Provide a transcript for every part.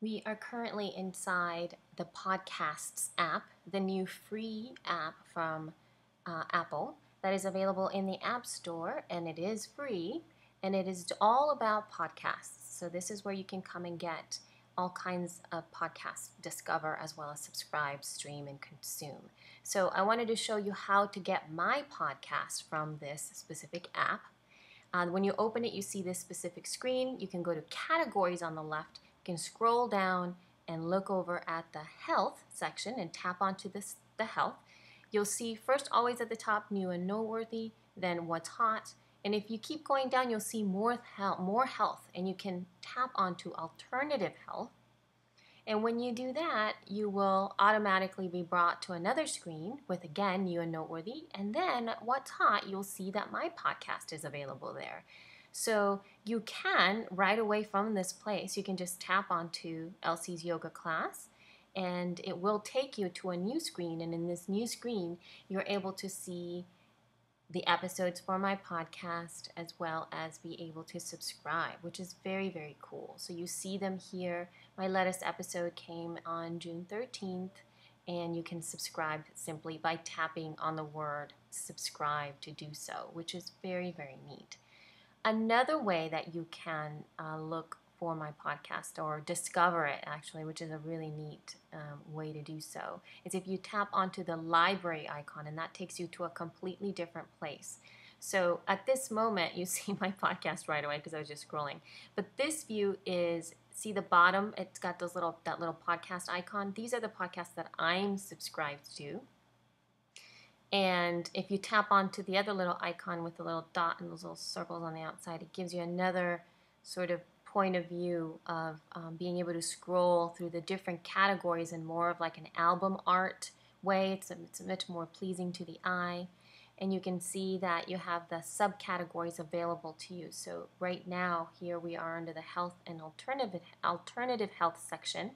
We are currently inside the Podcasts app, the new free app from Apple that is available in the App Store, and it is free, and it is all about podcasts. So this is where you can come and get all kinds of podcasts, discover as well as subscribe, stream, and consume. So I wanted to show you how to get my podcast from this specific app. When you open it, you see this specific screen. You can go to categories on the left. You can scroll down and look over at the health section and tap onto the health. You'll see first always at the top new and noteworthy, then what's hot. And if you keep going down, you'll see more health, and you can tap onto alternative health. And when you do that, you will automatically be brought to another screen with, again, new and noteworthy. And then what's hot, you'll see that my podcast is available there. So you can, right away from this place, you can just tap onto Elsie's yoga class, and it will take you to a new screen. And in this new screen, you're able to see the episodes for my podcast as well as be able to subscribe, which is very, very cool. So you see them here. My latest episode came on June 13th, and you can subscribe simply by tapping on the word subscribe to do so, which is very, very neat. Another way that you can look for my podcast or discover it, actually, which is a really neat way to do so, is if you tap onto the library icon, and that takes you to a completely different place. So at this moment, you see my podcast right away because I was just scrolling. But this view is, see the bottom, it's got that little podcast icon. These are the podcasts that I'm subscribed to. And if you tap onto the other little icon with the little dot and those little circles on the outside, it gives you another sort of point of view of being able to scroll through the different categories in more of like an album art way. It's much more pleasing to the eye. And you can see that you have the subcategories available to you. So right now, here we are under the health and alternative health section.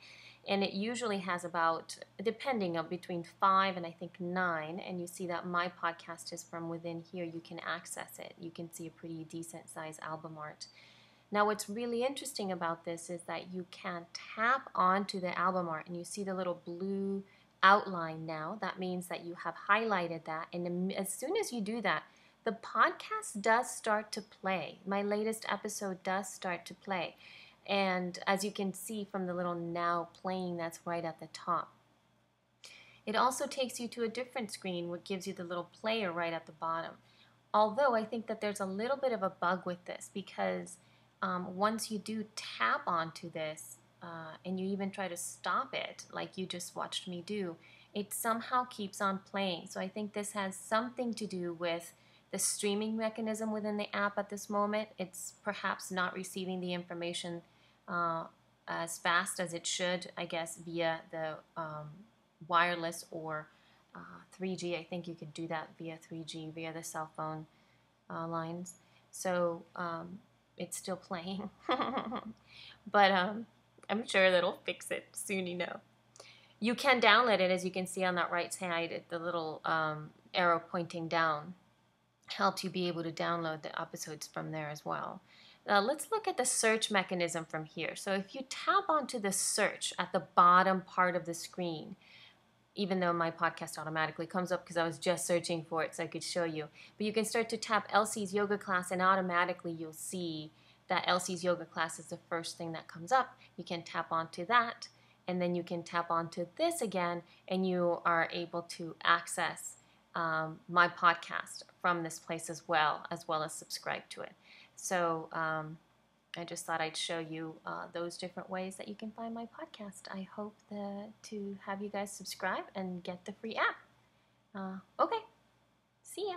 And it usually has about, depending on between 5 and I think 9, and you see that my podcast is from within here. You can access it. You can see a pretty decent size album art. Now what's really interesting about this is that you can tap onto the album art, and you see the little blue outline now. That means that you have highlighted that, and as soon as you do that, the podcast does start to play. My latest episode does start to play. And as you can see from the little now playing that's right at the top. It also takes you to a different screen, which gives you the little player right at the bottom. Although I think that there's a little bit of a bug with this, because once you do tap onto this and you even try to stop it, like you just watched me do, it somehow keeps on playing. So I think this has something to do with the streaming mechanism within the app at this moment. It's perhaps not receiving the information as fast as it should, I guess, via the wireless or 3G. I think you could do that via 3G, via the cell phone lines. So it's still playing. But I'm sure that'll fix it soon enough. You can download it, as you can see on that right side, the little arrow pointing down helps you be able to download the episodes from there as well. Let's look at the search mechanism from here. So if you tap onto the search at the bottom part of the screen, even though my podcast automatically comes up because I was just searching for it so I could show you, but you can start to tap Elsie's yoga class, and automatically you'll see that Elsie's yoga class is the first thing that comes up. You can tap onto that, and then you can tap onto this again, and you are able to access my podcast from this place as well as subscribe to it. So I just thought I'd show you those different ways that you can find my podcast. I hope to have you guys subscribe and get the free app. Okay, see ya.